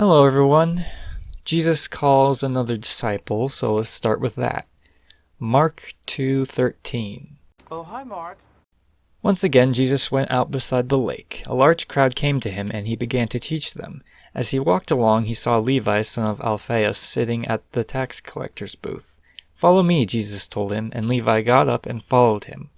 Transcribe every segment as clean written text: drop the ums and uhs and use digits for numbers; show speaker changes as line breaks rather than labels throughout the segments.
Hello, everyone. Jesus calls another disciple, so let's start with that. Mark 2:13.
Oh, hi, Mark.
Once again, Jesus went out beside the lake. A large crowd came to him, and he began to teach them. As he walked along, he saw Levi, son of Alphaeus, sitting at the tax collector's booth. "Follow me," Jesus told him, and Levi got up and followed him.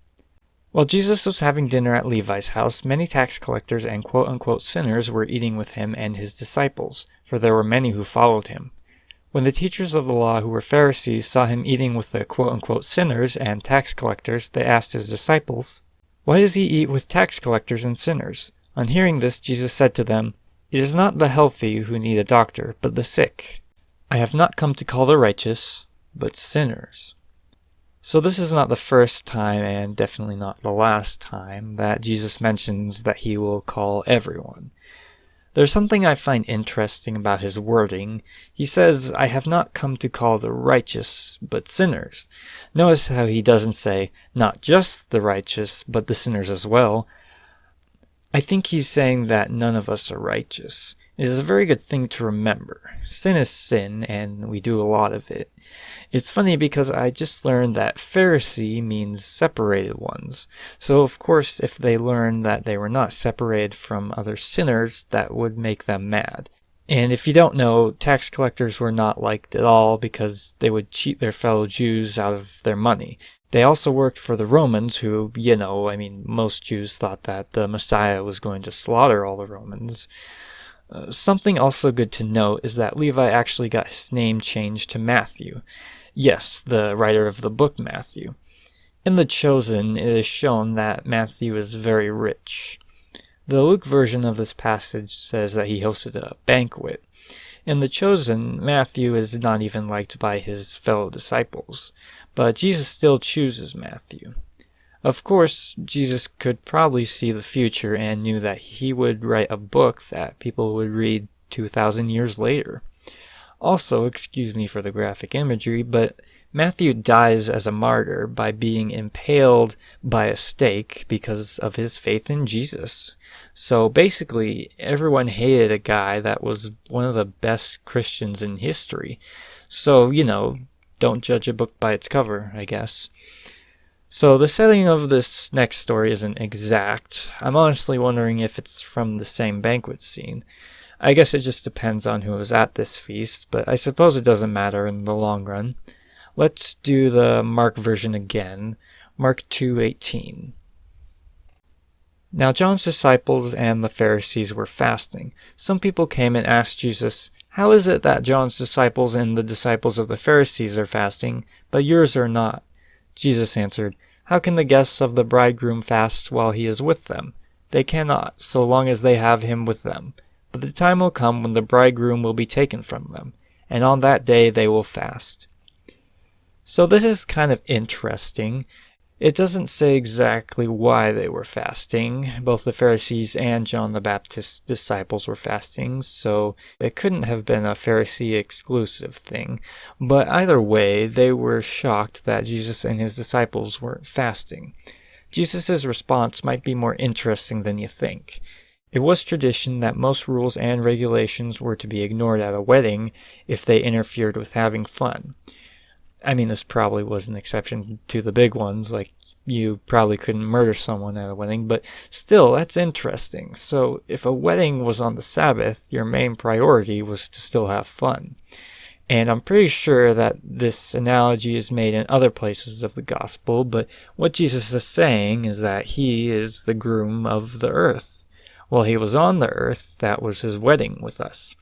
While Jesus was having dinner at Levi's house, many tax collectors and quote-unquote sinners were eating with him and his disciples, for there were many who followed him. When the teachers of the law who were Pharisees saw him eating with the quote-unquote sinners and tax collectors, they asked his disciples, "Why does he eat with tax collectors and sinners?" On hearing this, Jesus said to them, "It is not the healthy who need a doctor, but the sick. I have not come to call the righteous, but sinners." So this is not the first time, and definitely not the last time, that Jesus mentions that he will call everyone. There's something I find interesting about his wording. He says, "I have not come to call the righteous, but sinners." Notice how he doesn't say, not just the righteous, but the sinners as well. I think he's saying that none of us are righteous. It is a very good thing to remember. Sin is sin, and we do a lot of it. It's funny because I just learned that Pharisee means separated ones. So of course if they learned that they were not separated from other sinners, that would make them mad. And if you don't know, tax collectors were not liked at all because they would cheat their fellow Jews out of their money. They also worked for the Romans who, most Jews thought that the Messiah was going to slaughter all the Romans. Something also good to note is that Levi actually got his name changed to Matthew. Yes, the writer of the book Matthew. In The Chosen, it is shown that Matthew is very rich. The Luke version of this passage says that he hosted a banquet. In The Chosen, Matthew is not even liked by his fellow disciples, but Jesus still chooses Matthew. Of course, Jesus could probably see the future and knew that he would write a book that people would read 2,000 years later. Also, excuse me for the graphic imagery, but Matthew dies as a martyr by being impaled by a stake because of his faith in Jesus. So basically, everyone hated a guy that was one of the best Christians in history. So, don't judge a book by its cover, I guess. So the setting of this next story isn't exact. I'm honestly wondering if it's from the same banquet scene. I guess it just depends on who was at this feast, but I suppose it doesn't matter in the long run. Let's do the Mark version again. Mark 2:18. Now John's disciples and the Pharisees were fasting. Some people came and asked Jesus, "How is it that John's disciples and the disciples of the Pharisees are fasting, but yours are not?" Jesus answered, "How can the guests of the bridegroom fast while he is with them? They cannot, so long as they have him with them. But the time will come when the bridegroom will be taken from them, and on that day they will fast." So this is kind of interesting. It doesn't say exactly why they were fasting. Both the Pharisees and John the Baptist's disciples were fasting, so it couldn't have been a Pharisee exclusive thing. But either way, they were shocked that Jesus and his disciples weren't fasting. Jesus' response might be more interesting than you think. It was tradition that most rules and regulations were to be ignored at a wedding if they interfered with having fun. This probably was an exception to the big ones, like you probably couldn't murder someone at a wedding, but still, that's interesting. So if a wedding was on the Sabbath, your main priority was to still have fun. And I'm pretty sure that this analogy is made in other places of the gospel, but what Jesus is saying is that he is the groom of the earth. While he was on the earth, that was his wedding with us.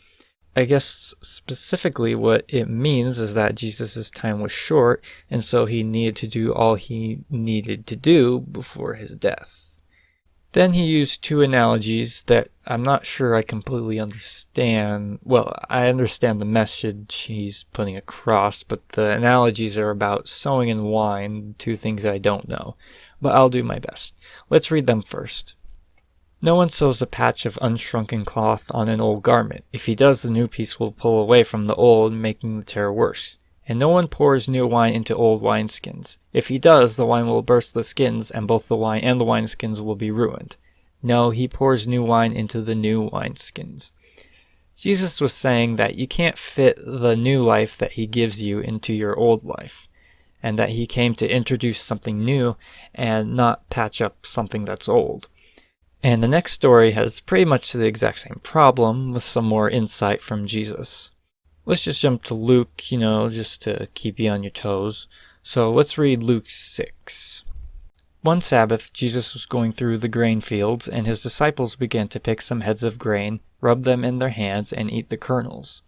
I guess specifically what it means is that Jesus' time was short, and so he needed to do all he needed to do before his death. Then he used two analogies that I'm not sure I completely understand. Well, I understand the message he's putting across, but the analogies are about sowing and wine, two things I don't know. But I'll do my best. Let's read them first. No one sews a patch of unshrunken cloth on an old garment. If he does, the new piece will pull away from the old, making the tear worse. And no one pours new wine into old wineskins. If he does, the wine will burst the skins, and both the wine and the wineskins will be ruined. No, he pours new wine into the new wineskins. Jesus was saying that you can't fit the new life that he gives you into your old life, and that he came to introduce something new and not patch up something that's old. And the next story has pretty much the exact same problem with some more insight from Jesus. Let's just jump to Luke, just to keep you on your toes. So let's read Luke 6. One Sabbath, Jesus was going through the grain fields, and his disciples began to pick some heads of grain, rub them in their hands, and eat the kernels.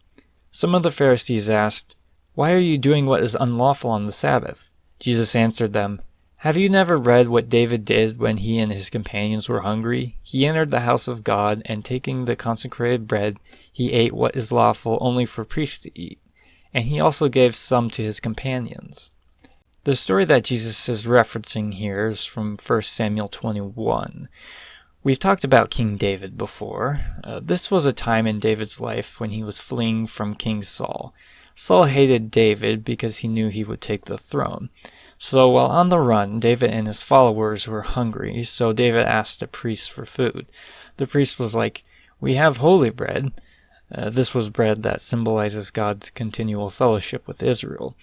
Some of the Pharisees asked, "Why are you doing what is unlawful on the Sabbath?" Jesus answered them, "Have you never read what David did when he and his companions were hungry? He entered the house of God, and taking the consecrated bread, he ate what is lawful only for priests to eat, and he also gave some to his companions." The story that Jesus is referencing here is from 1 Samuel 21. We've talked about King David before. This was a time in David's life when he was fleeing from King Saul. Saul hated David because he knew he would take the throne. So while on the run, David and his followers were hungry, so David asked a priest for food. The priest was like, "We have holy bread." This was bread that symbolizes God's continual fellowship with Israel.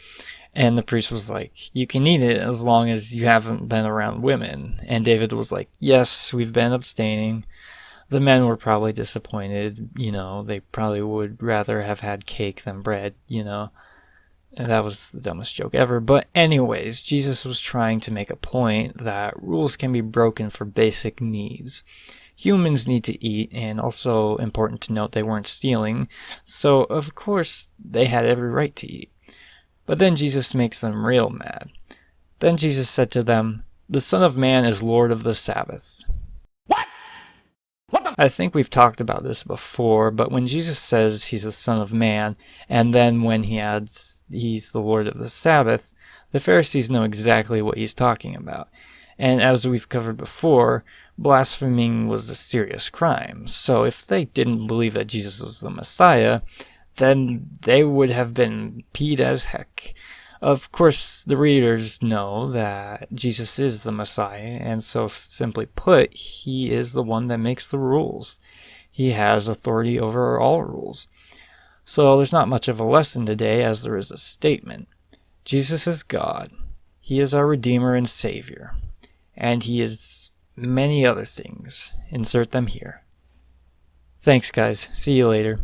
And the priest was like, "You can eat it as long as you haven't been around women." And David was like, "Yes, we've been abstaining." The men were probably disappointed, they probably would rather have had cake than bread, And that was the dumbest joke ever. But anyways, Jesus was trying to make a point that rules can be broken for basic needs. Humans need to eat, and also important to note they weren't stealing, so of course they had every right to eat. But then Jesus makes them real mad. Then Jesus said to them, "The Son of Man is Lord of the Sabbath." I think we've talked about this before, but when Jesus says he's the Son of Man, and then when he adds he's the Lord of the Sabbath, the Pharisees know exactly what he's talking about. And as we've covered before, blaspheming was a serious crime. So if they didn't believe that Jesus was the Messiah, then they would have been peed as heck. Of course, the readers know that Jesus is the Messiah, and so simply put, he is the one that makes the rules. He has authority over all rules. So there's not much of a lesson today as there is a statement. Jesus is God. He is our Redeemer and Savior. And he is many other things. Insert them here. Thanks, guys. See you later.